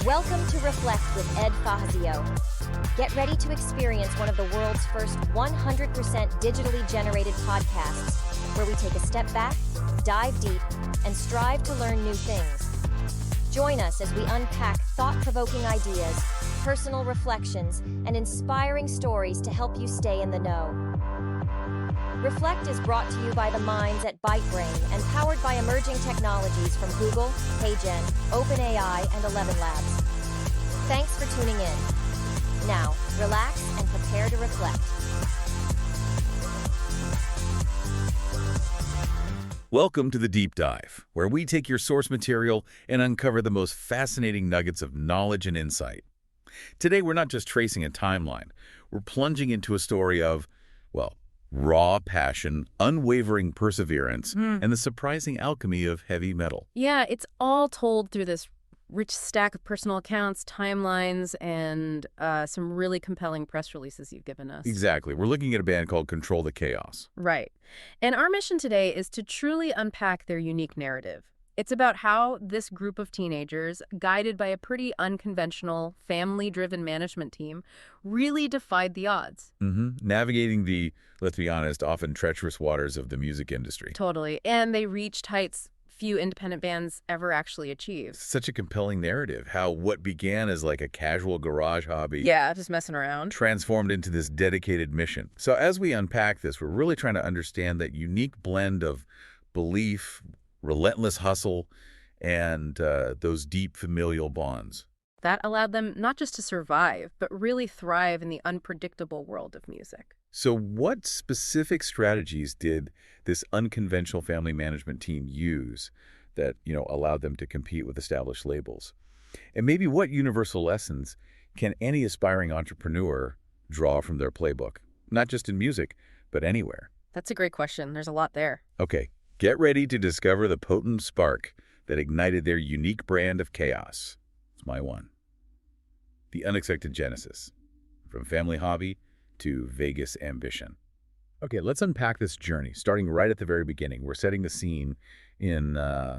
Welcome to Reflect with Ed Fassio. Get ready to experience one of the world's first 100% digitally generated podcasts, where we take a step back, dive deep, and strive to learn new things. Join us as we unpack thought-provoking ideas, personal reflections, and inspiring stories to help you stay in the know. Reflect is brought to you by the minds at ByteBrain and powered by emerging technologies from Google, HeyGen, OpenAI, and 11 Labs. Thanks for tuning in. Now, relax and prepare to reflect. Welcome to the Deep Dive, where we take your source material and uncover the most fascinating nuggets of knowledge and insight. Today, we're not just tracing a timeline. We're plunging into a story of, well, raw passion, unwavering perseverance, and the surprising alchemy of heavy metal. Yeah, it's all told through this rich stack of personal accounts, timelines, and some really compelling press releases you've given us. Exactly. We're looking at a band called Control the Chaos. Right. And our mission today is to truly unpack their unique narrative. It's about how this group of teenagers, guided by a pretty unconventional, family-driven management team, really defied the odds. Navigating the, let's be honest, often treacherous waters of the music industry. Totally. And they reached heights few independent bands ever actually achieved. Such a compelling narrative, how what began as like a casual garage hobby Just messing around. transformed into this dedicated mission. So as we unpack this, we're really trying to understand that unique blend of belief, relentless hustle, and those deep familial bonds. That allowed them not just to survive, but really thrive in the unpredictable world of music. So what specific strategies did this unconventional family management team use that, allowed them to compete with established labels? And maybe what universal lessons can any aspiring entrepreneur draw from their playbook? Not just in music, but anywhere. That's a great question. There's a lot there. Okay, get ready to discover the potent spark that ignited their unique brand of chaos. It's my one. The unexpected genesis, from family hobby to Vegas ambition. Okay, let's unpack this journey, starting right at the very beginning. We're setting the scene in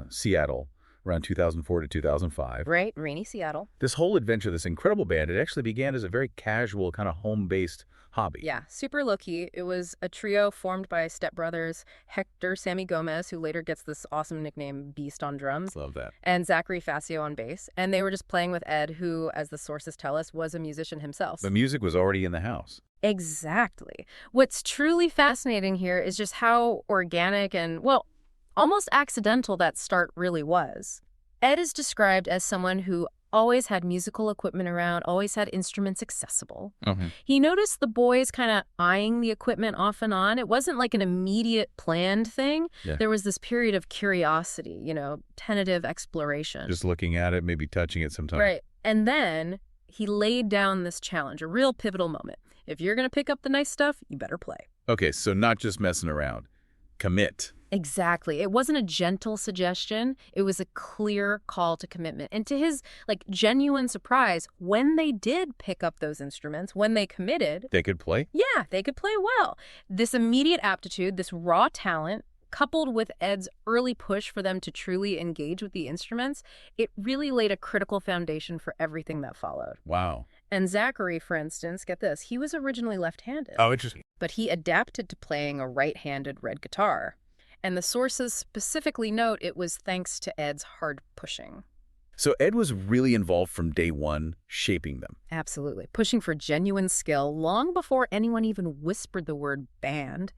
Seattle around 2004 to 2005. Right, rainy Seattle. This whole adventure, this incredible band, it actually began as a very casual, kind of home-based hobby. Yeah, super low-key. It was a trio formed by stepbrothers Hector Sammy Gomez, who later gets this awesome nickname Beast on drums. Love that. And Zachary Fassio on bass. And they were just playing with Ed, who, as the sources tell us, was a musician himself. The music was already in the house. Exactly. What's truly fascinating here is just how organic and, well, almost accidental that start really was. Ed is described as someone who always had musical equipment around, always had instruments accessible. He noticed the boys kind of eyeing the equipment off and on. It wasn't like an immediate planned thing. Yeah. There was this period of curiosity, tentative exploration. Just looking at it, maybe touching it sometimes. Right. And then he laid down this challenge, a real pivotal moment. If you're going to pick up the nice stuff, you better play. Okay, so not just messing around. Commit. Exactly. It wasn't a gentle suggestion. It was a clear call to commitment. And to his, genuine surprise, when they did pick up those instruments, when they committed... They could play? Yeah, they could play well. This immediate aptitude, this raw talent, coupled with Ed's early push for them to truly engage with the instruments, it really laid a critical foundation for everything that followed. Wow. And Zachary, for instance, get this, he was originally left-handed. Oh, interesting. But he adapted to playing a right-handed red guitar. And the sources specifically note it was thanks to Ed's hard pushing. So Ed was really involved from day one, shaping them. Absolutely. Pushing for genuine skill long before anyone even whispered the word band.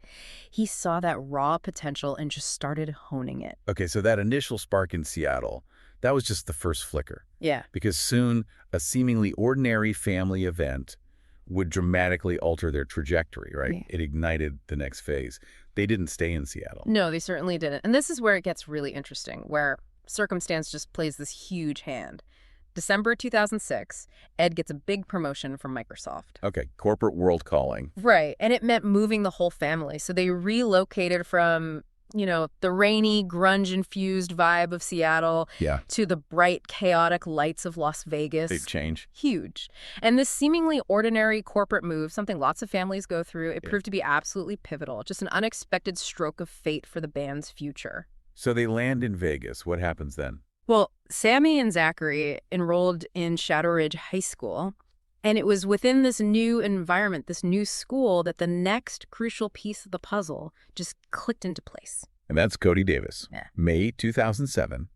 He saw that raw potential and just started honing it. Okay, so that initial spark in Seattle, that was just the first flicker. Yeah. Because soon, a seemingly ordinary family event would dramatically alter their trajectory, right? Yeah. It ignited the next phase. They didn't stay in Seattle. No, they certainly didn't. And this is where it gets really interesting, where circumstance just plays this huge hand. December 2006, Ed gets a big promotion from Microsoft. Okay, corporate world calling. Right, and it meant moving the whole family. So they relocated from, the rainy, grunge-infused vibe of Seattle to the bright, chaotic lights of Las Vegas. Big change. Huge. And this seemingly ordinary corporate move, something lots of families go through, it proved to be absolutely pivotal. Just an unexpected stroke of fate for the band's future. So they land in Vegas. What happens then? Well, Sammy and Zachary enrolled in Shadow Ridge High School, and it was within this new environment, this new school, that the next crucial piece of the puzzle just clicked into place. And that's Cody Davis. Yeah. May 2007,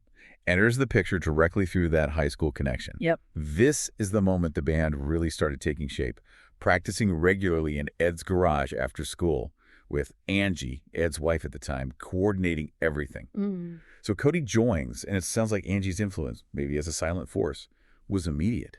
enters the picture directly through that high school connection. Yep. This is the moment the band really started taking shape, practicing regularly in Ed's garage after school, with Angie, Ed's wife at the time, coordinating everything. So Cody joins, and it sounds like Angie's influence, maybe as a silent force, was immediate,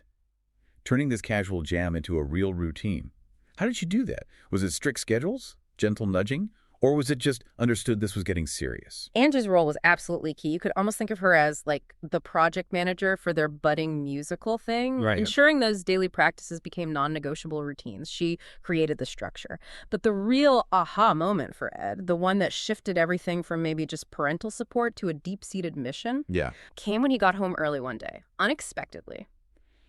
turning this casual jam into a real routine. How did you do that? Was it strict schedules, gentle nudging, or was it just understood this was getting serious? Angie's role was absolutely key. You could almost think of her as like the project manager for their budding musical thing, Right. ensuring those daily practices became non-negotiable routines. She created the structure. But the real aha moment for Ed, the one that shifted everything from maybe just parental support to a deep-seated mission, Yeah. came when he got home early one day, unexpectedly.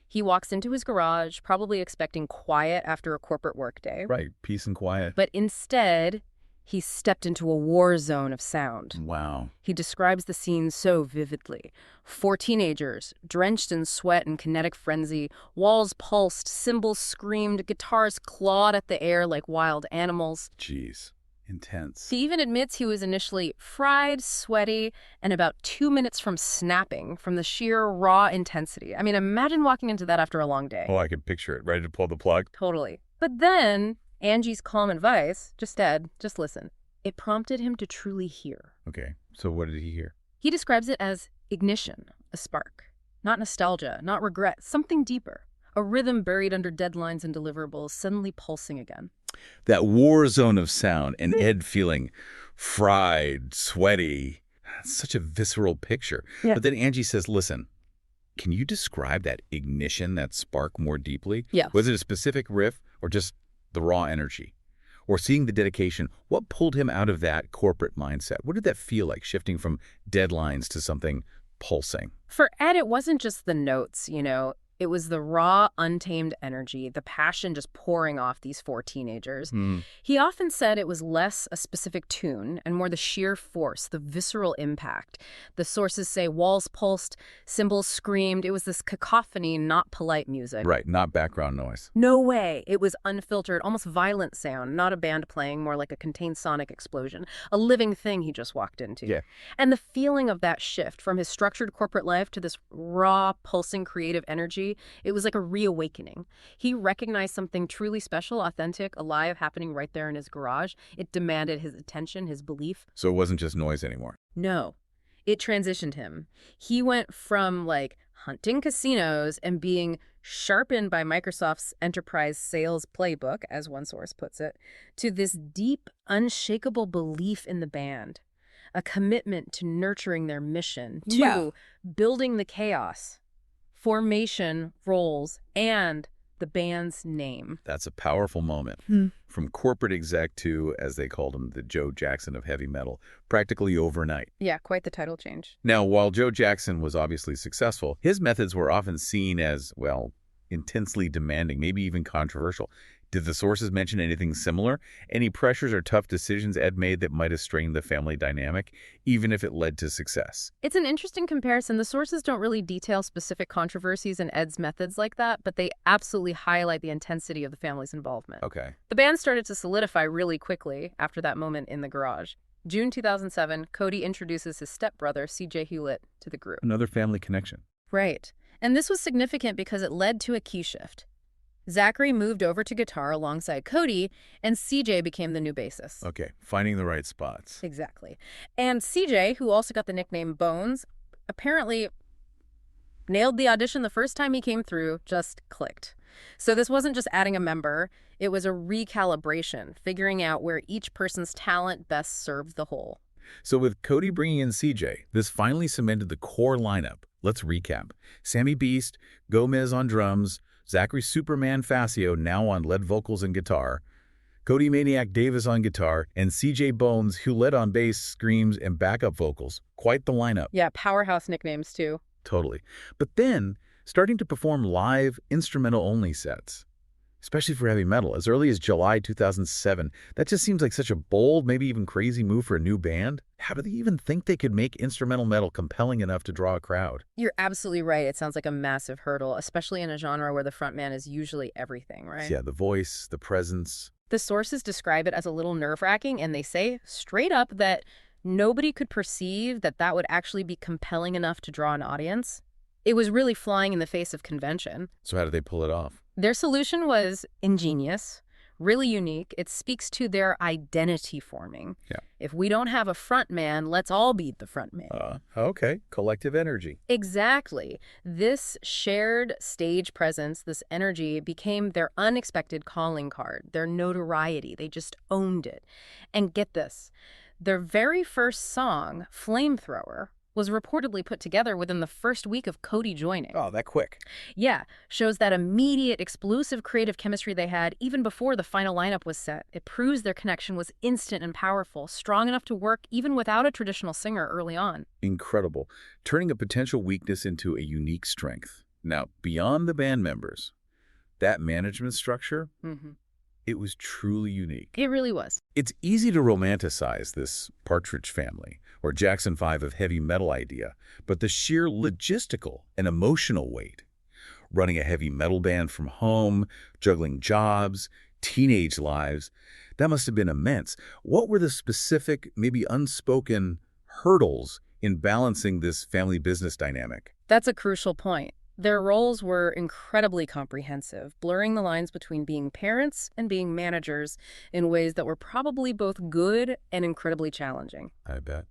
He walks into his garage, probably expecting quiet after a corporate workday. Right. Peace and quiet. But instead, he stepped into a war zone of sound. Wow. He describes the scene so vividly. 4 teenagers, drenched in sweat and kinetic frenzy, walls pulsed, cymbals screamed, guitars clawed at the air like wild animals. Jeez. Intense. He even admits he was initially fried, sweaty, and about 2 minutes from snapping from the sheer raw intensity. I mean, imagine walking into that after a long day. Oh, I can picture it. Ready to pull the plug? Totally. But then Angie's calm advice, just Ed, just listen. It prompted him to truly hear. Okay. So what did he hear? He describes it as ignition, a spark. Not nostalgia, not regret, something deeper. A rhythm buried under deadlines and deliverables, suddenly pulsing again. That war zone of sound and Ed feeling fried, sweaty. It's such a visceral picture. Yeah. But then Angie says, listen, can you describe that ignition, that spark more deeply? Yeah. Was it a specific riff or just the raw energy? Or seeing the dedication, what pulled him out of that corporate mindset? What did that feel like, shifting from deadlines to something pulsing? For Ed, it wasn't just the notes, you know. It was the raw, untamed energy, the passion just pouring off these 4 teenagers. He often said it was less a specific tune and more the sheer force, the visceral impact. The sources say walls pulsed, cymbals screamed. It was this cacophony, not polite music. Right, not background noise. No way. It was unfiltered, almost violent sound, not a band playing, more like a contained sonic explosion, a living thing he just walked into. Yeah. And the feeling of that shift from his structured corporate life to this raw, pulsing creative energy, it was like a reawakening. He recognized something truly special, authentic, alive, happening right there in his garage. It demanded his attention, his belief. So it wasn't just noise anymore. No, it transitioned him. He went from like hunting casinos and being sharpened by Microsoft's enterprise sales playbook, as one source puts it, to this deep, unshakable belief in the band, a commitment to nurturing their mission, to building the chaos, formation, roles, and the band's name. That's a powerful moment. From corporate exec to, as they called him, the Joe Jackson of heavy metal, practically overnight. Yeah, quite the title change. Now, while Joe Jackson was obviously successful, his methods were often seen as, well, intensely demanding, maybe even controversial. Did the sources mention anything similar? Any pressures or tough decisions Ed made that might have strained the family dynamic, even if it led to success? It's an interesting comparison. The sources don't really detail specific controversies in Ed's methods like that, but they absolutely highlight the intensity of the family's involvement. Okay. The band started to solidify really quickly after that moment in the garage. June 2007, Cody introduces his stepbrother, CJ Hewlett, to the group. Another family connection. Right. And this was significant because it led to a key shift. Zachary moved over to guitar alongside Cody, and CJ became the new bassist. Okay, finding the right spots. Exactly. And CJ, who also got the nickname Bones, apparently nailed the audition the first time he came through, just clicked. So this wasn't just adding a member, it was a recalibration, figuring out where each person's talent best served the whole. So with Cody bringing in CJ, this finally cemented the core lineup. Let's recap. Sammy Beast, Gomez on drums, Zachary Superman Fassio now on lead vocals and guitar, Cody Maniac Davis on guitar, and CJ Bones, who led on bass, screams, and backup vocals. Quite the lineup. Yeah, powerhouse nicknames too. Totally. But then, starting to perform live, instrumental-only sets. especially for heavy metal, as early as July 2007. That just seems like such a bold, maybe even crazy move for a new band. How do they even think they could make instrumental metal compelling enough to draw a crowd? You're absolutely right. It sounds like a massive hurdle, especially in a genre where the frontman is usually everything, right? Yeah, the voice, the presence. The sources describe it as a little nerve-wracking, and they say straight up that nobody could perceive that that would actually be compelling enough to draw an audience. It was really flying in the face of convention. So how did they pull it off? Their solution was ingenious, really unique. It speaks to their identity forming. Yeah. If we don't have a front man, let's all be the front man. Okay. Collective energy. Exactly. This shared stage presence, this energy, became their unexpected calling card, their notoriety. They just owned it. And get this, their very first song, Flamethrower, was reportedly put together within the first week of Cody joining. Oh, that quick. Yeah, shows that immediate, explosive creative chemistry they had even before the final lineup was set. It proves their connection was instant and powerful, strong enough to work even without a traditional singer early on. Incredible. Turning a potential weakness into a unique strength. Now, beyond the band members, that management structure, it was truly unique. It really was. It's easy to romanticize this Partridge Family or Jackson 5 of heavy metal idea, but the sheer logistical and emotional weight, running a heavy metal band from home, juggling jobs, teenage lives, that must have been immense. What were the specific, maybe unspoken hurdles in balancing this family business dynamic? That's a crucial point. Their roles were incredibly comprehensive, blurring the lines between being parents and being managers in ways that were probably both good and incredibly challenging. I bet.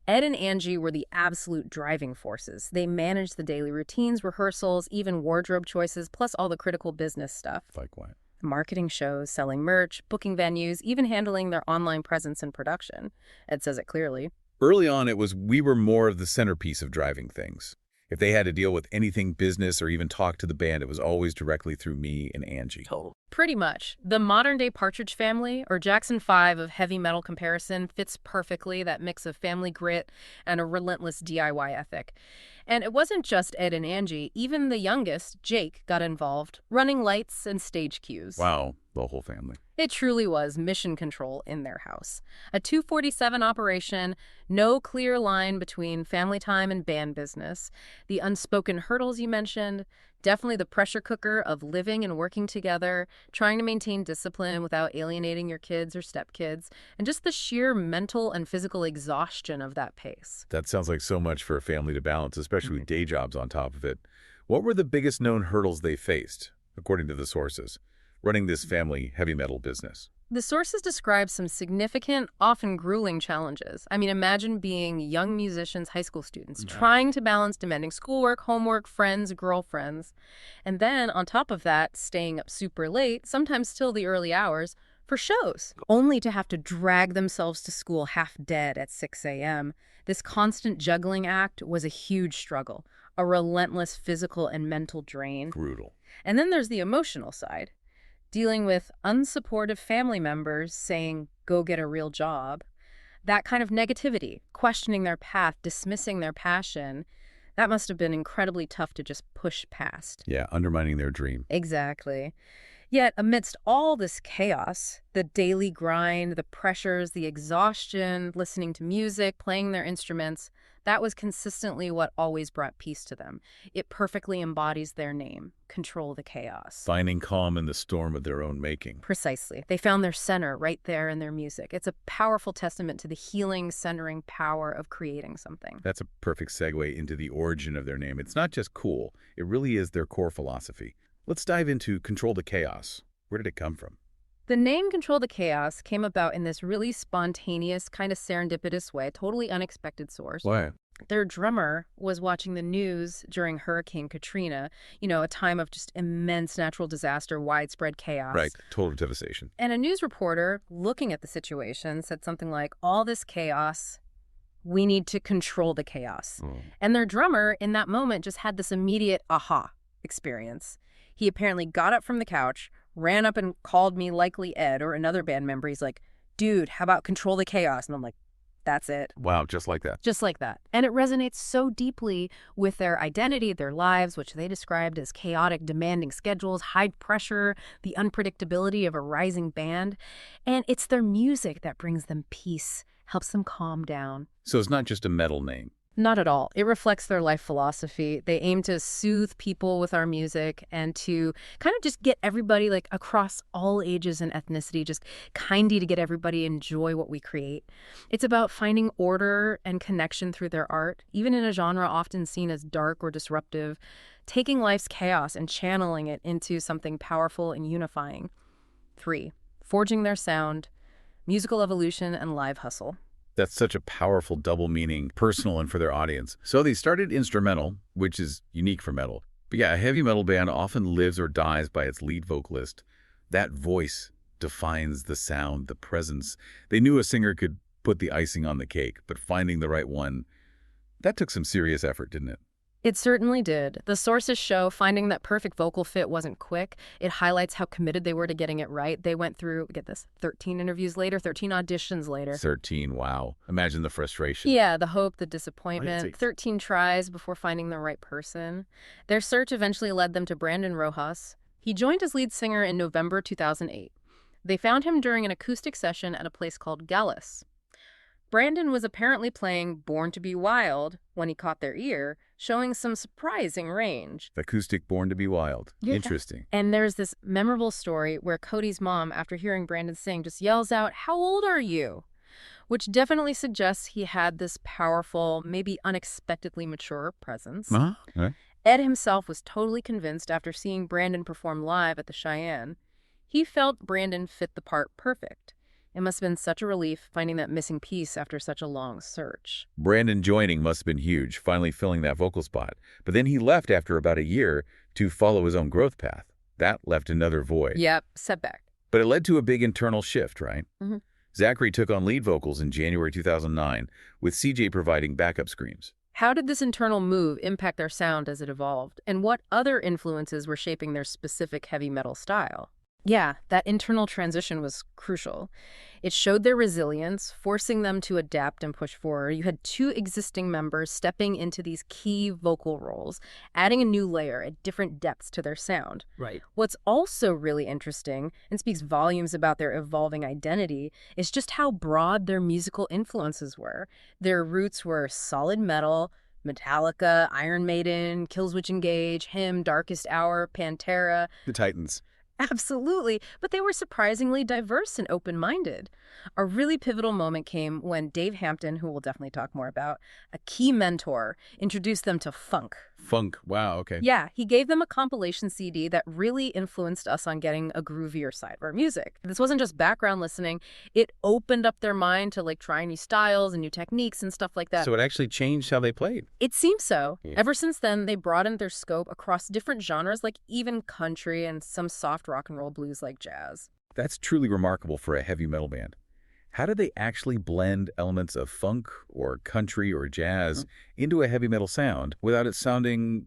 Ed and Angie were the absolute driving forces. They managed the daily routines, rehearsals, even wardrobe choices, plus all the critical business stuff. Like what? Marketing shows, selling merch, booking venues, even handling their online presence and production. Ed says it clearly. Early on, we were more of the centerpiece of driving things. If they had to deal with anything business or even talk to the band, it was always directly through me and Angie. Total. Pretty much. The modern-day Partridge Family, or Jackson 5 of heavy metal comparison, fits perfectly that mix of family grit and a relentless DIY ethic. And it wasn't just Ed and Angie. Even the youngest, Jake, got involved, running lights and stage cues. Wow, the whole family. It truly was mission control in their house. A 247 operation, no clear line between family time and band business. The unspoken hurdles you mentioned, definitely the pressure cooker of living and working together, trying to maintain discipline without alienating your kids or stepkids, and just the sheer mental and physical exhaustion of that pace. That sounds like so much for a family to balance, especially with day jobs on top of it. What were the biggest known hurdles they faced, according to the sources, running this family heavy metal business? The sources describe some significant, often grueling challenges. I mean, imagine being young musicians, high school students, trying to balance demanding schoolwork, homework, friends, girlfriends. And then, on top of that, staying up super late, sometimes till the early hours, for shows, only to have to drag themselves to school half dead at 6 a.m. This constant juggling act was a huge struggle, a relentless physical and mental drain. Brutal. And then there's the emotional side. Dealing with unsupportive family members saying, go get a real job. That kind of negativity, questioning their path, dismissing their passion, that must have been incredibly tough to just push past. Yeah, undermining their dream. Exactly. Yet, amidst all this chaos, the daily grind, the pressures, the exhaustion, listening to music, playing their instruments, that was consistently what always brought peace to them. It perfectly embodies their name, control the chaos. Finding calm in the storm of their own making. Precisely. They found their center right there in their music. It's a powerful testament to the healing, centering power of creating something. That's a perfect segue into the origin of their name. It's not just cool. It really is their core philosophy. Let's dive into Control the Chaos. Where did it come from? The name Control the Chaos came about in this really spontaneous, kind of serendipitous way, totally unexpected source. Why? Their drummer was watching the news during Hurricane Katrina, a time of just immense natural disaster, widespread chaos. Right, total devastation. And a news reporter, looking at the situation, said something like, all this chaos, we need to control the chaos. And their drummer, in that moment, just had this immediate aha experience. He apparently got up from the couch, ran up and called me, likely Ed or another band member. He's like, dude, how about Control the Chaos? And I'm like, That's it. Wow, just like that. Just like that. And it resonates so deeply with their identity, their lives, which they described as chaotic, demanding schedules, high pressure, the unpredictability of a rising band. And it's their music that brings them peace, helps them calm down. So it's not just a metal name. Not at all. It reflects their life philosophy. They aim to soothe people with our music and to kind of just get everybody, like, across all ages and ethnicity, just kindy to get everybody enjoy what we create. It's about finding order and connection through their art, even in a genre often seen as dark or disruptive, taking life's chaos and channeling it into something powerful and unifying. 3, forging their sound, musical evolution, and live hustle. That's such a powerful double meaning, personal and for their audience. So they started instrumental, which is unique for metal. But yeah, a heavy metal band often lives or dies by its lead vocalist. That voice defines the sound, the presence. They knew a singer could put the icing on the cake, but finding the right one, that took some serious effort, didn't it? It certainly did. The sources show finding that perfect vocal fit wasn't quick. It highlights how committed they were to getting it right. They went through, get this, 13 interviews later, 13 auditions later. 13, wow. Imagine the frustration. Yeah, the hope, the disappointment. Crazy. 13 tries before finding the right person. Their search eventually led them to Brandon Rojas. He joined as lead singer in November 2008. They found him during an acoustic session at a place called Gallus. Brandon was apparently playing Born to Be Wild when he caught their ear, showing some surprising range. Acoustic Born to Be Wild. Yeah. Interesting. And there's this memorable story where Cody's mom, after hearing Brandon sing, just yells out, "How old are you?" Which definitely suggests he had this powerful, maybe unexpectedly mature presence. Huh? Okay. Ed himself was totally convinced after seeing Brandon perform live at the Cheyenne. He felt Brandon fit the part perfect. It must have been such a relief finding that missing piece after such a long search. Brandon joining must have been huge, finally filling that vocal spot. But then he left after about a year to follow his own growth path. That left another void. Yep, setback. But it led to a big internal shift, right? Mm-hmm. Zachary took on lead vocals in January 2009, with CJ providing backup screams. How did this internal move impact their sound as it evolved? And what other influences were shaping their specific heavy metal style? Yeah, that internal transition was crucial. It showed their resilience, forcing them to adapt and push forward. You had 2 existing members stepping into these key vocal roles, adding a new layer at different depths to their sound. Right. What's also really interesting, and speaks volumes about their evolving identity, is just how broad their musical influences were. Their roots were solid metal, Metallica, Iron Maiden, Killswitch Engage, Him, Darkest Hour, Pantera. The Titans. Absolutely, but they were surprisingly diverse and open-minded. A really pivotal moment came when Dave Hampton, who we'll definitely talk more about, a key mentor, introduced them to funk. Funk. Wow, okay. Yeah, he gave them a compilation CD that really influenced us on getting a groovier side of our music. This wasn't just background listening. It opened up their mind to, like, try new styles and new techniques and stuff like that. So it actually changed how they played. It seems so. Yeah. Ever since then, they broadened their scope across different genres, like even country and some soft rock and roll blues like jazz. That's truly remarkable for a heavy metal band. How did they actually blend elements of funk or country or jazz into a heavy metal sound without it sounding,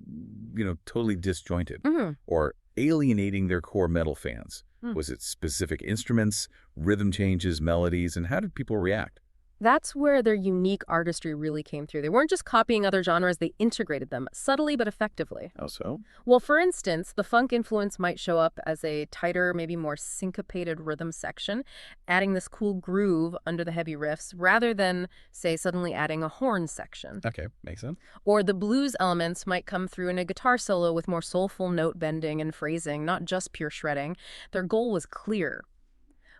totally disjointed or alienating their core metal fans? Was it specific instruments, rhythm changes, melodies, and how did people react? That's where their unique artistry really came through. They weren't just copying other genres, they integrated them, subtly but effectively. How so? Well, for instance, the funk influence might show up as a tighter, maybe more syncopated rhythm section, adding this cool groove under the heavy riffs, rather than, say, suddenly adding a horn section. Okay, makes sense. Or the blues elements might come through in a guitar solo with more soulful note bending and phrasing, not just pure shredding. Their goal was clear.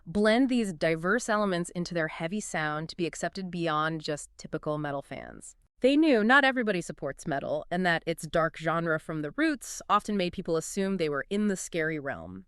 Blend these diverse elements into their heavy sound to be accepted beyond just typical metal fans. They knew not everybody supports metal, and that its dark genre from the roots often made people assume they were in the scary realm.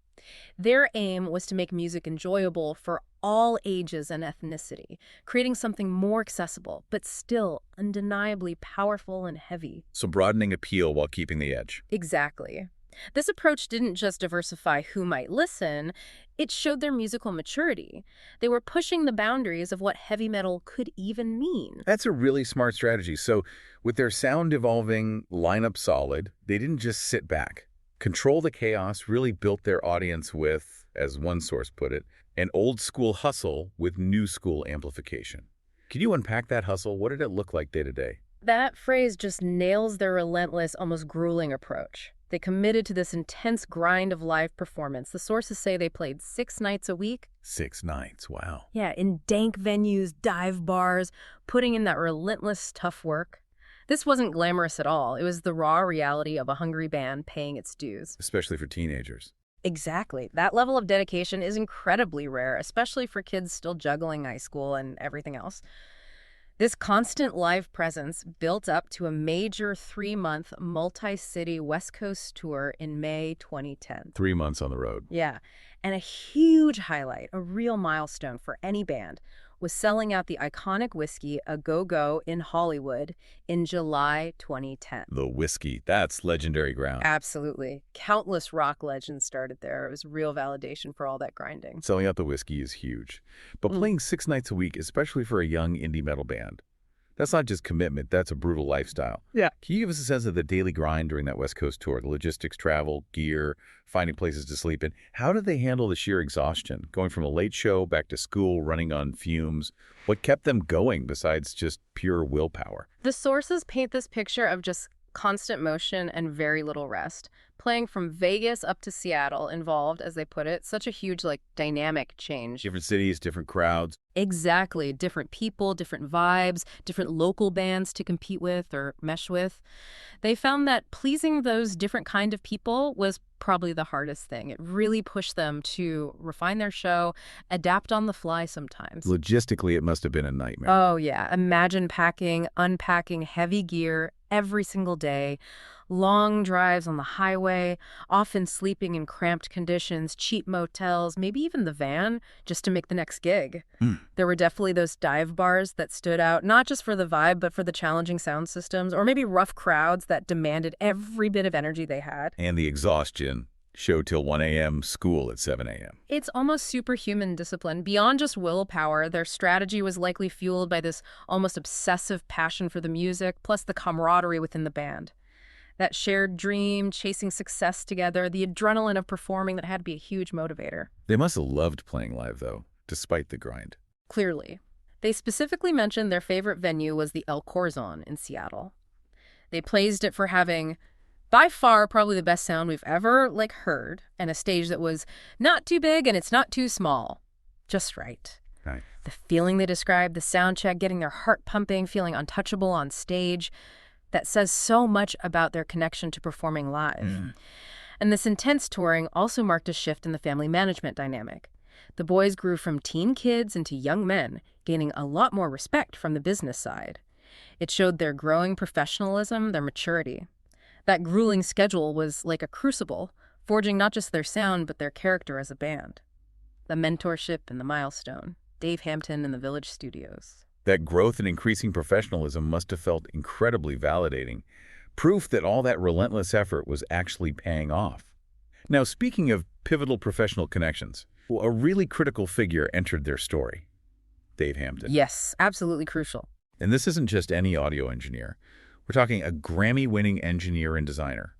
Their aim was to make music enjoyable for all ages and ethnicity, creating something more accessible, but still undeniably powerful and heavy. So broadening appeal while keeping the edge. Exactly. This approach didn't just diversify who might listen, it showed their musical maturity. They were pushing the boundaries of what heavy metal could even mean. That's a really smart strategy. So with their sound evolving, lineup solid, they didn't just sit back. Control the Chaos really built their audience with, as one source put it, an old school hustle with new school amplification. Can you unpack that hustle? What did it look like day to day? That phrase just nails their relentless, almost grueling approach. They committed to this intense grind of live performance. The sources say they played 6 nights a week. 6 nights, wow. Yeah, in dank venues, dive bars, putting in that relentless, tough work. This wasn't glamorous at all. It was the raw reality of a hungry band paying its dues. Especially for teenagers. Exactly. That level of dedication is incredibly rare, especially for kids still juggling high school and everything else. This constant live presence built up to a major 3-month multi-city West Coast tour in May 2010. 3 months on the road. Yeah, and a huge highlight, a real milestone for any band, was selling out the iconic whiskey A Go-Go in Hollywood in July 2010. The whiskey, that's legendary ground. Absolutely. Countless rock legends started there. It was real validation for all that grinding. Selling out the whiskey is huge. But playing 6 nights a week, especially for a young indie metal band, that's not just commitment, that's a brutal lifestyle. Yeah. Can you give us a sense of the daily grind during that West Coast tour? The logistics, travel, gear, finding places to sleep in. How did they handle the sheer exhaustion? Going from a late show back to school, running on fumes. What kept them going besides just pure willpower? The sources paint this picture of just constant motion and very little rest. Playing from Vegas up to Seattle involved, as they put it, such a huge, dynamic change. Different cities, different crowds. Exactly. Different people, different vibes, different local bands to compete with or mesh with. They found that pleasing those different kind of people was probably the hardest thing. It really pushed them to refine their show, adapt on the fly sometimes. Logistically, it must have been a nightmare. Oh, yeah. Imagine packing, unpacking heavy gear every single day, long drives on the highway, often sleeping in cramped conditions, cheap motels, maybe even the van, just to make the next gig. There were definitely those dive bars that stood out, not just for the vibe, but for the challenging sound systems, or maybe rough crowds that demanded every bit of energy they had. And the exhaustion. Show till 1 a.m., school at 7 a.m. It's almost superhuman discipline. Beyond just willpower, their strategy was likely fueled by this almost obsessive passion for the music, plus the camaraderie within the band. That shared dream, chasing success together, the adrenaline of performing that had to be a huge motivator. They must have loved playing live, though, despite the grind. Clearly. They specifically mentioned their favorite venue was the El Corazon in Seattle. They praised it for having, by far, probably the best sound we've ever, heard, and a stage that was not too big and it's not too small. Just right. Right. The feeling they described, the sound check, getting their heart pumping, feeling untouchable on stage, that says so much about their connection to performing live. And this intense touring also marked a shift in the family management dynamic. The boys grew from teen kids into young men, gaining a lot more respect from the business side. It showed their growing professionalism, their maturity. That grueling schedule was like a crucible, forging not just their sound, but their character as a band. The mentorship and the milestone. Dave Hampton and the Village Studios. That growth and increasing professionalism must have felt incredibly validating. Proof that all that relentless effort was actually paying off. Now, speaking of pivotal professional connections, a really critical figure entered their story. Dave Hampton. Yes, absolutely crucial. And this isn't just any audio engineer. We're talking a Grammy-winning engineer and designer.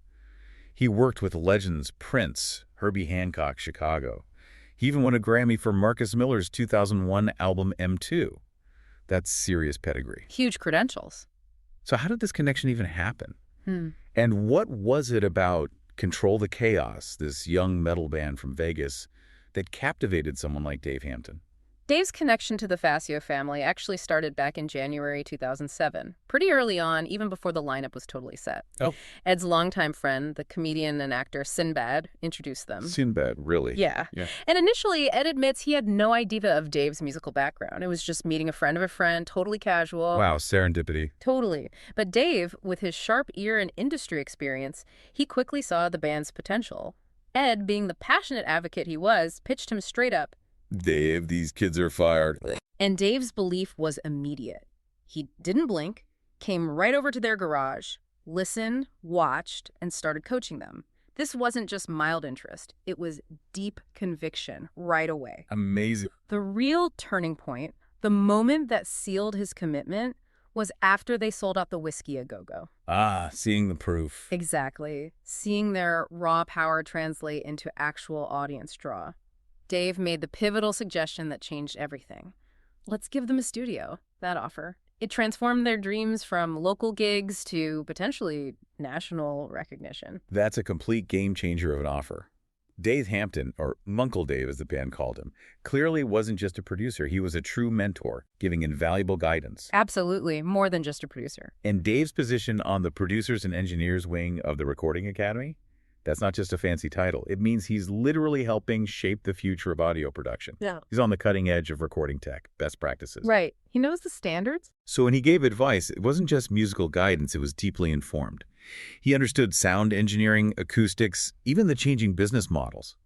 He worked with legends Prince, Herbie Hancock, Chicago. He even won a Grammy for Marcus Miller's 2001 album M2. That's serious pedigree. Huge credentials. So how did this connection even happen? And what was it about Control the Chaos, this young metal band from Vegas, that captivated someone like Dave Hampton? Dave's connection to the Fassio family actually started back in January 2007, pretty early on, even before the lineup was totally set. Oh. Ed's longtime friend, the comedian and actor Sinbad, introduced them. Sinbad, really? Yeah. And initially, Ed admits he had no idea of Dave's musical background. It was just meeting a friend of a friend, totally casual. Wow, serendipity. Totally. But Dave, with his sharp ear and industry experience, he quickly saw the band's potential. Ed, being the passionate advocate he was, pitched him straight up. Dave, these kids are fired. And Dave's belief was immediate. He didn't blink, came right over to their garage, listened, watched, and started coaching them. This wasn't just mild interest. It was deep conviction right away. Amazing. The real turning point, the moment that sealed his commitment, was after they sold out the Whiskey A Go-Go. Ah, seeing the proof. Exactly. Seeing their raw power translate into actual audience draw. Dave made the pivotal suggestion that changed everything. let's give them a studio, that offer. It transformed their dreams from local gigs to potentially national recognition. That's a complete game changer of an offer. Dave Hampton, or Munkle Dave as the band called him, clearly wasn't just a producer. He was a true mentor, giving invaluable guidance. Absolutely, more than just a producer. And Dave's position on the producers and engineers wing of the Recording Academy, that's not just a fancy title. It means he's literally helping shape the future of audio production. Yeah. He's on the cutting edge of recording tech, best practices. Right. He knows the standards. So when he gave advice, it wasn't just musical guidance, it was deeply informed. He understood sound engineering, acoustics, even the changing business models.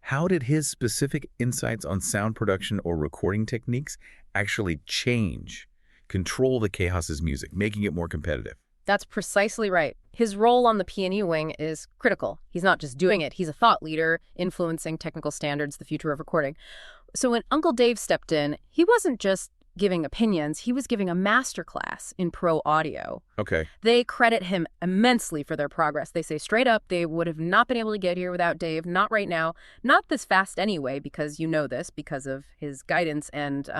How did his specific insights on sound production or recording techniques actually control the Chaos's music, making it more competitive? That's precisely right. His role on the P&E wing is critical. He's not just doing it. He's a thought leader, influencing technical standards, the future of recording. So when Uncle Dave stepped in, he wasn't just giving opinions. He was giving a masterclass in pro audio. Okay. They credit him immensely for their progress. They say straight up they would have not been able to get here without Dave. Not right now. Not this fast anyway, because you know this, because of his guidance and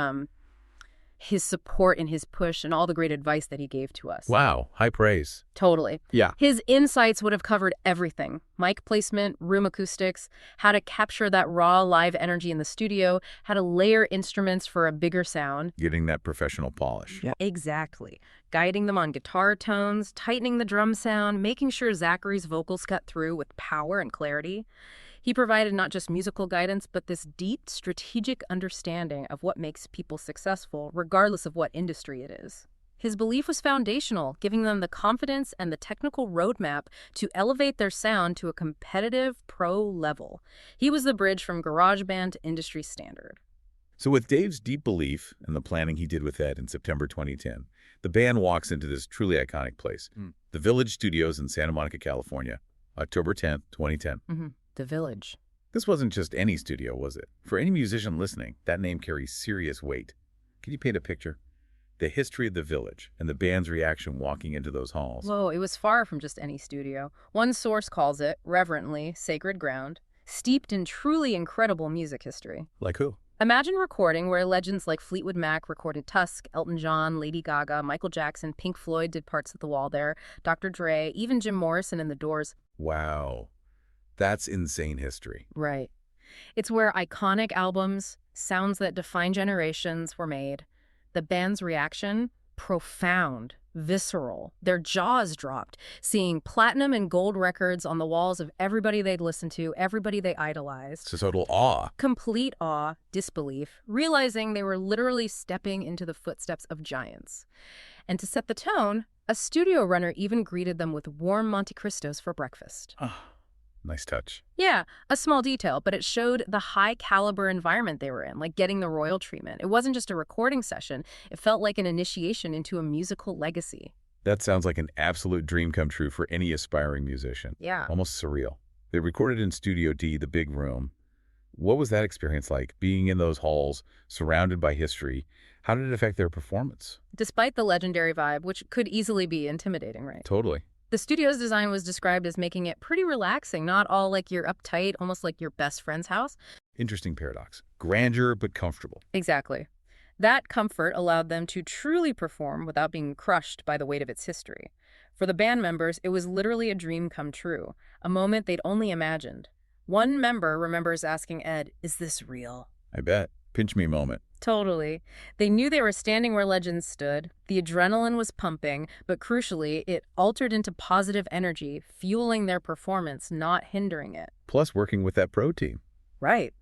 his support and his push and all the great advice that he gave to us. Wow, high praise. Totally. Yeah. His insights would have covered everything. Mic placement, room acoustics, how to capture that raw live energy in the studio, how to layer instruments for a bigger sound. Getting that professional polish. Yeah. Exactly. Guiding them on guitar tones, tightening the drum sound, making sure Zachary's vocals cut through with power and clarity. He provided not just musical guidance, but this deep strategic understanding of what makes people successful, regardless of what industry it is. His belief was foundational, giving them the confidence and the technical roadmap to elevate their sound to a competitive pro level. He was the bridge from garage band to industry standard. So with Dave's deep belief and the planning he did with Ed in September 2010, the band walks into this truly iconic place, the Village Studios in Santa Monica, California, October 10th, 2010. Mm-hmm. The Village. This wasn't just any studio, was it? For any musician listening, that name carries serious weight. Can you paint a picture? The history of the Village and the band's reaction walking into those halls. Whoa, it was far from just any studio. One source calls it, reverently, sacred ground, steeped in truly incredible music history. Like who? Imagine recording where legends like Fleetwood Mac recorded Tusk, Elton John, Lady Gaga, Michael Jackson, Pink Floyd did parts of The Wall there, Dr. Dre, even Jim Morrison and The Doors. Wow. That's insane history. Right. It's where iconic albums, sounds that define generations were made. The band's reaction, profound, visceral. Their jaws dropped, seeing platinum and gold records on the walls of everybody they'd listened to, everybody they idolized. It's a total awe. Complete awe, disbelief, realizing they were literally stepping into the footsteps of giants. And to set the tone, a studio runner even greeted them with warm Monte Cristos for breakfast. Nice touch. Yeah, a small detail, but it showed the high-caliber environment they were in, like getting the royal treatment. It wasn't just a recording session. It felt like an initiation into a musical legacy. That sounds like an absolute dream come true for any aspiring musician. Yeah. Almost surreal. They recorded in Studio D, the big room. What was that experience like, being in those halls, surrounded by history? How did it affect their performance? Despite the legendary vibe, which could easily be intimidating, right? Totally. The studio's design was described as making it pretty relaxing, not all like you're uptight, almost like your best friend's house. Interesting paradox. Grandeur, but comfortable. Exactly. That comfort allowed them to truly perform without being crushed by the weight of its history. For the band members, it was literally a dream come true, a moment they'd only imagined. One member remembers asking Ed, "Is this real?" I bet. Pinch me moment. Totally. They knew they were standing where legends stood. The adrenaline was pumping, but crucially, it altered into positive energy, fueling their performance, not hindering it. Plus working with that pro team. Right.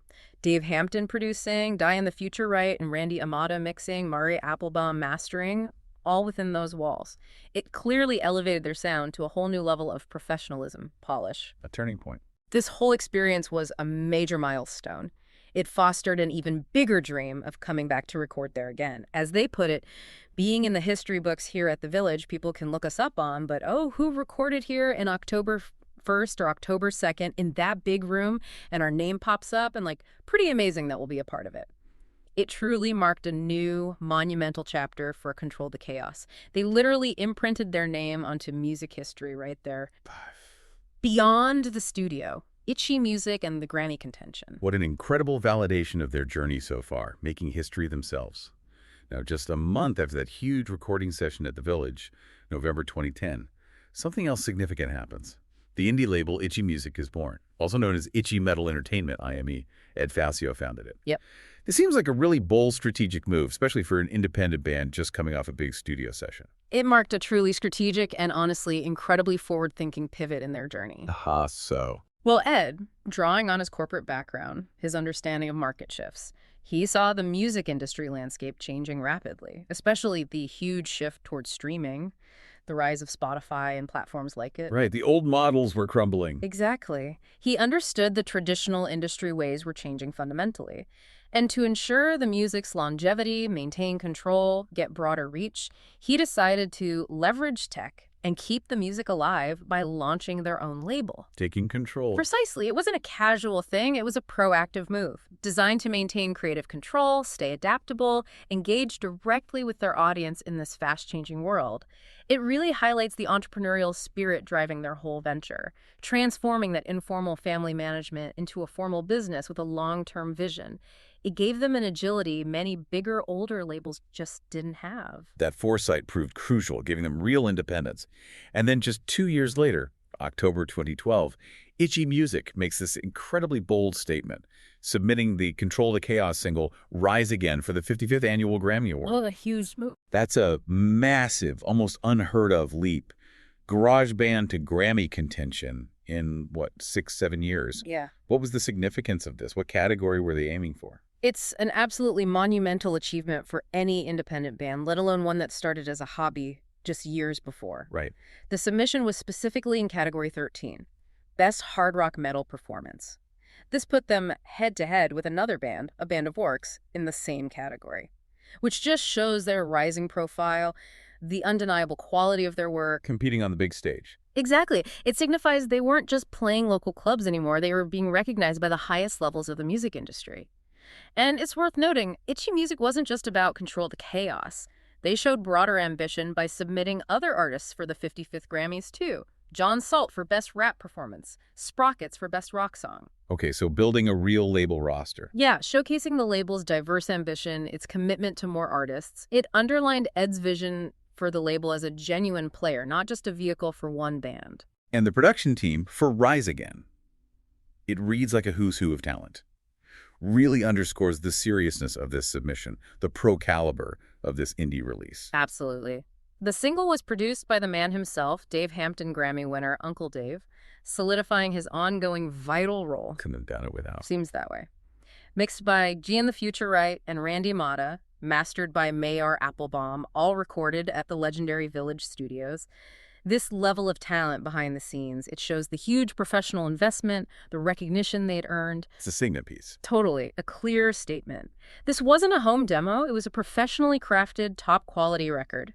Dave Hampton producing, Diane the Future Right, and Randy Amata mixing, Murray Applebaum mastering, all within those walls. It clearly elevated their sound to a whole new level of professionalism, polish. A turning point. This whole experience was a major milestone. It fostered an even bigger dream of coming back to record there again. As they put it, being in the history books here at the Village, people can look us up on, but who recorded here in October 1st or October 2nd in that big room, and our name pops up, and pretty amazing that we'll be a part of it. It truly marked a new, monumental chapter for Control the Chaos. They literally imprinted their name onto music history right there. Beyond the studio, itchy music, and the Grammy contention. What an incredible validation of their journey so far, making history themselves. Now, just a month after that huge recording session at the Village, November 2010, something else significant happens. The indie label Itchy Music is born, also known as Itchy Metal Entertainment, IME. Ed Fassio founded it. Yep. This seems like a really bold strategic move, especially for an independent band just coming off a big studio session. It marked a truly strategic and honestly incredibly forward-thinking pivot in their journey. Aha, so. Well, Ed, drawing on his corporate background, his understanding of market shifts, he saw the music industry landscape changing rapidly, especially the huge shift towards streaming, the rise of Spotify and platforms like it. Right, the old models were crumbling. Exactly. He understood the traditional industry ways were changing fundamentally. And to ensure the music's longevity, maintain control, get broader reach, he decided to leverage tech and keep the music alive by launching their own label. Taking control. Precisely. It wasn't a casual thing. It was a proactive move, designed to maintain creative control, stay adaptable, engage directly with their audience in this fast-changing world. It really highlights the entrepreneurial spirit driving their whole venture, transforming that informal family management into a formal business with a long-term vision. It gave them an agility many bigger, older labels just didn't have. That foresight proved crucial, giving them real independence. And then just 2 years later, October 2012, Itchy Music makes this incredibly bold statement, submitting the Control the Chaos single Rise Again for the 55th Annual Grammy Award. Oh, a huge move. That's a massive, almost unheard of leap. Garage band to Grammy contention in, 6, 7 years? Yeah. What was the significance of this? What category were they aiming for? It's an absolutely monumental achievement for any independent band, let alone one that started as a hobby just years before. Right. The submission was specifically in Category 13, Best Hard Rock Metal Performance. This put them head-to-head with another band, A Band of Orcs, in the same category, which just shows their rising profile, the undeniable quality of their work. Competing on the big stage. Exactly. It signifies they weren't just playing local clubs anymore. They were being recognized by the highest levels of the music industry. And it's worth noting, Itchy Music wasn't just about Control the Chaos. They showed broader ambition by submitting other artists for the 55th Grammys, too. John Salt for Best Rap Performance, Sprockets for Best Rock Song. Okay, so building a real label roster. Yeah, showcasing the label's diverse ambition, its commitment to more artists. It underlined Ed's vision for the label as a genuine player, not just a vehicle for one band. And the production team for Rise Again. It reads like a who's who of talent. Really underscores the seriousness of this submission, the pro caliber of this indie release. Absolutely. The single was produced by the man himself, Dave Hampton Grammy winner Uncle Dave, solidifying his ongoing vital role. Couldn't have done it without. Seems that way. Mixed by G and the Future Right and Randy Mata, mastered by Mayar Applebaum, all recorded at the legendary Village Studios. This level of talent behind the scenes, it shows the huge professional investment, the recognition they'd earned. It's a signet piece. Totally. A clear statement. This wasn't a home demo. It was a professionally crafted, top-quality record.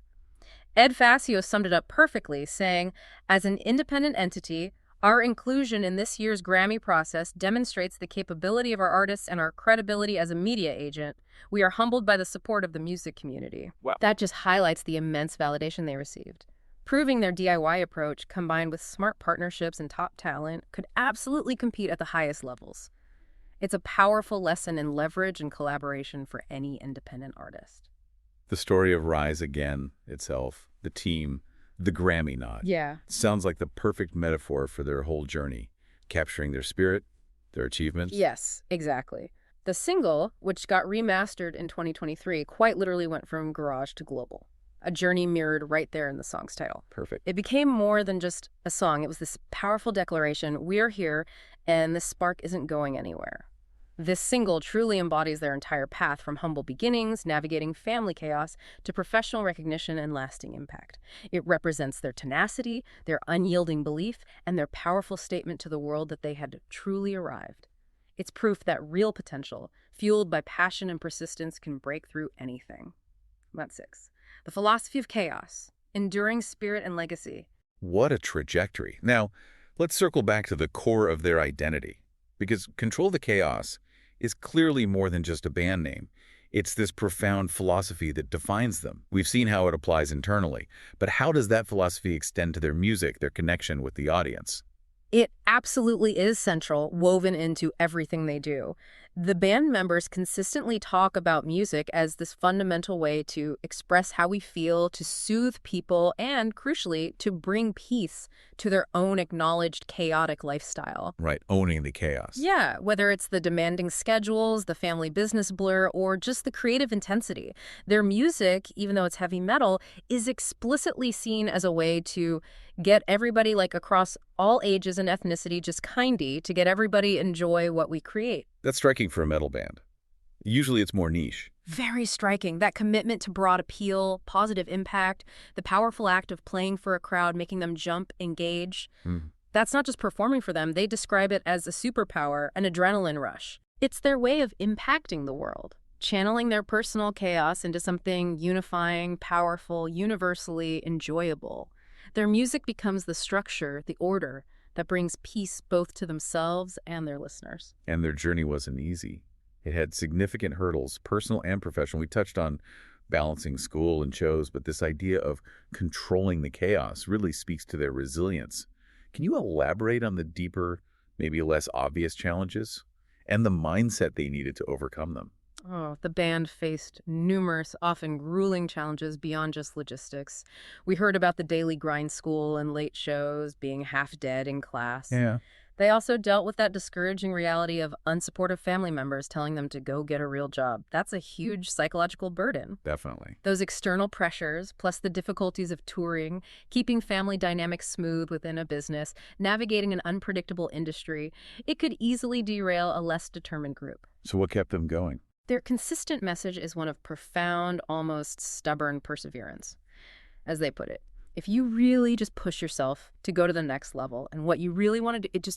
Ed Fassio summed it up perfectly, saying, "As an independent entity, our inclusion in this year's Grammy process demonstrates the capability of our artists and our credibility as a media agent. We are humbled by the support of the music community." Wow. That just highlights the immense validation they received. Proving their DIY approach, combined with smart partnerships and top talent, could absolutely compete at the highest levels. It's a powerful lesson in leverage and collaboration for any independent artist. The story of Rise Again itself, the team, the Grammy nod. Yeah. Sounds like the perfect metaphor for their whole journey, capturing their spirit, their achievements. Yes, exactly. The single, which got remastered in 2023, quite literally went from garage to global. A journey mirrored right there in the song's title. Perfect. It became more than just a song. It was this powerful declaration, we're here, and this spark isn't going anywhere. This single truly embodies their entire path from humble beginnings, navigating family chaos, to professional recognition and lasting impact. It represents their tenacity, their unyielding belief, and their powerful statement to the world that they had truly arrived. It's proof that real potential, fueled by passion and persistence, can break through anything. That's 6. The philosophy of chaos, enduring spirit and legacy. What a trajectory. Now, let's circle back to the core of their identity, because Control the Chaos is clearly more than just a band name. It's this profound philosophy that defines them. We've seen how it applies internally, but how does that philosophy extend to their music, their connection with the audience? It absolutely is central, woven into everything they do. The band members consistently talk about music as this fundamental way to express how we feel, to soothe people, and, crucially, to bring peace to their own acknowledged chaotic lifestyle. Right, owning the chaos. Yeah, whether it's the demanding schedules, the family business blur, or just the creative intensity. Their music, even though it's heavy metal, is explicitly seen as a way to get everybody, like across all ages and ethnicity, just kindy, to get everybody enjoy what we create. That's striking for a metal band. Usually it's more niche. Very striking. That commitment to broad appeal, positive impact, the powerful act of playing for a crowd, making them jump, engage. That's not just performing for them. They describe it as a superpower, an adrenaline rush. It's their way of impacting the world, channeling their personal chaos into something unifying, powerful, universally enjoyable. Their music becomes the structure, the order, that brings peace both to themselves and their listeners. And their journey wasn't easy. It had significant hurdles, personal and professional. We touched on balancing school and shows, but this idea of controlling the chaos really speaks to their resilience. Can you elaborate on the deeper, maybe less obvious challenges and the mindset they needed to overcome them? Oh, the band faced numerous, often grueling challenges beyond just logistics. We heard about the daily grind school and late shows, being half dead in class. Yeah. They also dealt with that discouraging reality of unsupportive family members telling them to go get a real job. That's a huge psychological burden. Definitely. Those external pressures, plus the difficulties of touring, keeping family dynamics smooth within a business, navigating an unpredictable industry, it could easily derail a less determined group. So what kept them going? Their consistent message is one of profound, almost stubborn perseverance. As they put it, if you really just push yourself to go to the next level and what you really want to do,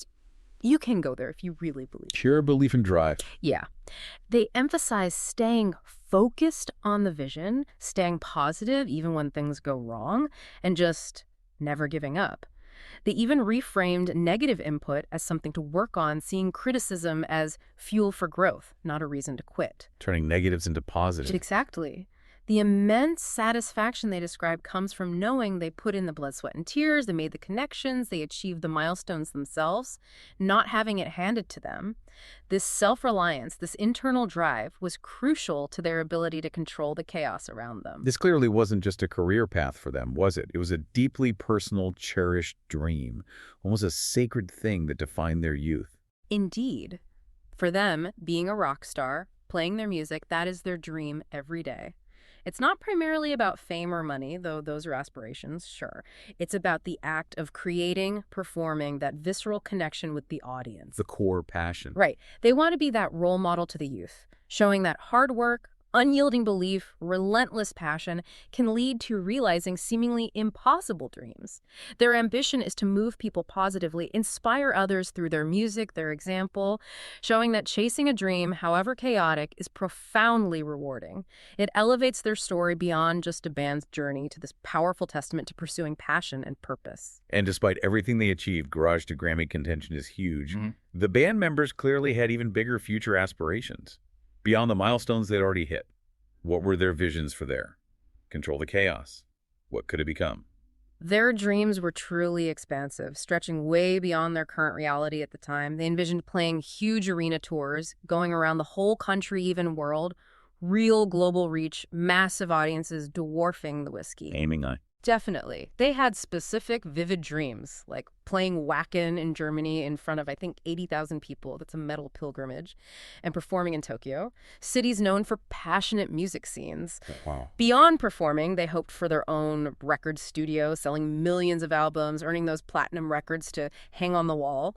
you can go there if you really believe. Pure belief and drive. Yeah. They emphasize staying focused on the vision, staying positive even when things go wrong, and just never giving up. They even reframed negative input as something to work on, seeing criticism as fuel for growth, not a reason to quit. Turning negatives into positive. Exactly. The immense satisfaction they describe comes from knowing they put in the blood, sweat, and tears, they made the connections, they achieved the milestones themselves, not having it handed to them. This self-reliance, this internal drive, was crucial to their ability to control the chaos around them. This clearly wasn't just a career path for them, was it? It was a deeply personal, cherished dream, almost a sacred thing that defined their youth. Indeed. For them, being a rock star, playing their music, that is their dream every day. It's not primarily about fame or money, though those are aspirations, sure. It's about the act of creating, performing, that visceral connection with the audience. The core passion. Right. They want to be that role model to the youth, showing that hard work, unyielding belief, relentless passion can lead to realizing seemingly impossible dreams. Their ambition is to move people positively, inspire others through their music, their example, showing that chasing a dream, however chaotic, is profoundly rewarding. It elevates their story beyond just a band's journey to this powerful testament to pursuing passion and purpose. And despite everything they achieved, Garage to Grammy contention is huge. The band members clearly had even bigger future aspirations. Beyond the milestones they'd already hit, what were their visions for Control the Chaos? What could it become? Their dreams were truly expansive, stretching way beyond their current reality at the time. They envisioned playing huge arena tours, going around the whole country, even world, real global reach, massive audiences dwarfing the whiskey. Aiming high. Definitely. They had specific, vivid dreams, like playing Wacken in Germany in front of, I think, 80,000 people. That's a metal pilgrimage. And performing in Tokyo. Cities known for passionate music scenes. Wow. Beyond performing, they hoped for their own record studio, selling millions of albums, earning those platinum records to hang on the wall.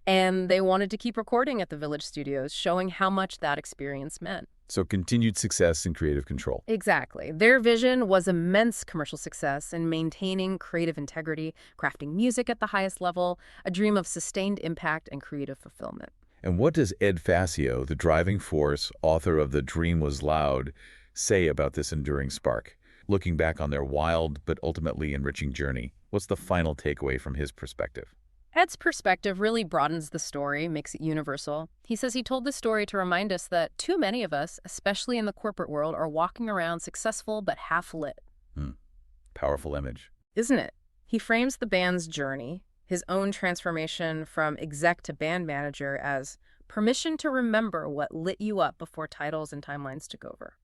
And they wanted to keep recording at the Village Studios, showing how much that experience meant. So continued success and creative control. Exactly. Their vision was immense commercial success in maintaining creative integrity, crafting music at the highest level, a dream of sustained impact and creative fulfillment. And what does Ed Fassio, the driving force, author of The Dream Was Loud, say about this enduring spark? Looking back on their wild but ultimately enriching journey, what's the final takeaway from his perspective? Ed's perspective really broadens the story, makes it universal. He says he told the story to remind us that too many of us, especially in the corporate world, are walking around successful but half-lit. Powerful image. Isn't it? He frames the band's journey, his own transformation from exec to band manager, as permission to remember what lit you up before titles and timelines took over.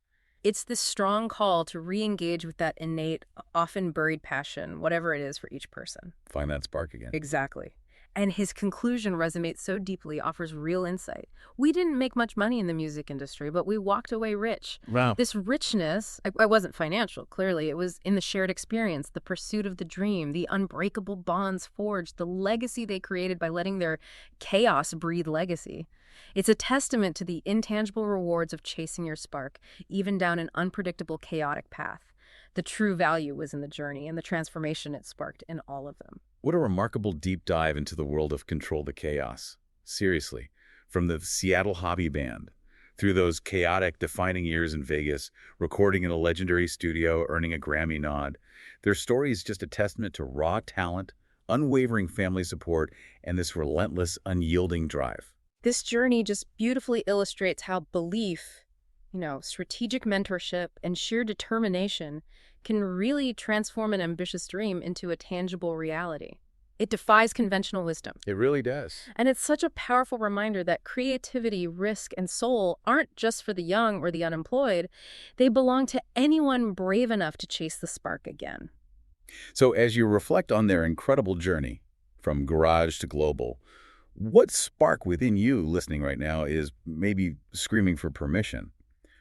It's this strong call to re-engage with that innate, often buried passion, whatever it is for each person. Find that spark again. Exactly. And his conclusion resonates so deeply, offers real insight. We didn't make much money in the music industry, but we walked away rich. Wow. This richness, I wasn't financial, clearly. It was in the shared experience, the pursuit of the dream, the unbreakable bonds forged, the legacy they created by letting their chaos breed legacy. It's a testament to the intangible rewards of chasing your spark, even down an unpredictable, chaotic path. The true value was in the journey and the transformation it sparked in all of them. What a remarkable deep dive into the world of Control the Chaos. Seriously, from the Seattle hobby band, through those chaotic, defining years in Vegas, recording in a legendary studio, earning a Grammy nod, their story is just a testament to raw talent, unwavering family support, and this relentless, unyielding drive. This journey just beautifully illustrates how belief, strategic mentorship, and sheer determination can really transform an ambitious dream into a tangible reality. It defies conventional wisdom. It really does. And it's such a powerful reminder that creativity, risk, and soul aren't just for the young or the unemployed. They belong to anyone brave enough to chase the spark again. So as you reflect on their incredible journey, from garage to global, what spark within you listening right now is maybe screaming for permission?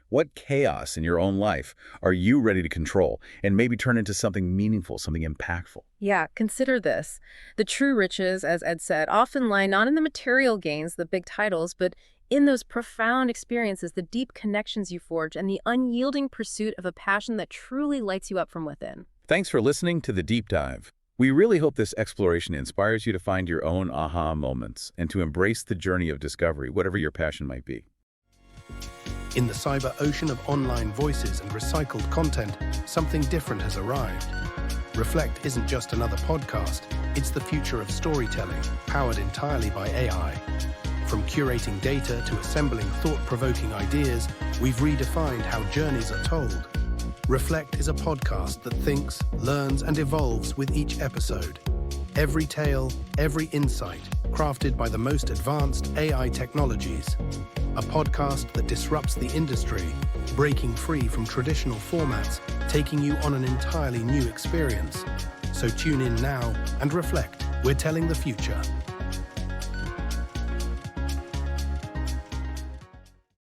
What chaos in your own life are you ready to control and maybe turn into something meaningful, something impactful? Yeah, consider this. The true riches, as Ed said, often lie not in the material gains, the big titles, but in those profound experiences, the deep connections you forge, and the unyielding pursuit of a passion that truly lights you up from within. Thanks for listening to The Deep Dive. We really hope this exploration inspires you to find your own aha moments and to embrace the journey of discovery, whatever your passion might be. In the cyber ocean of online voices and recycled content, something different has arrived. Reflect isn't just another podcast, it's the future of storytelling, powered entirely by AI. From curating data to assembling thought-provoking ideas, we've redefined how journeys are told. Reflect is a podcast that thinks, learns, and evolves with each episode. Every tale, every insight, crafted by the most advanced AI technologies. A podcast that disrupts the industry, breaking free from traditional formats, taking you on an entirely new experience. So tune in now and reflect. We're telling the future.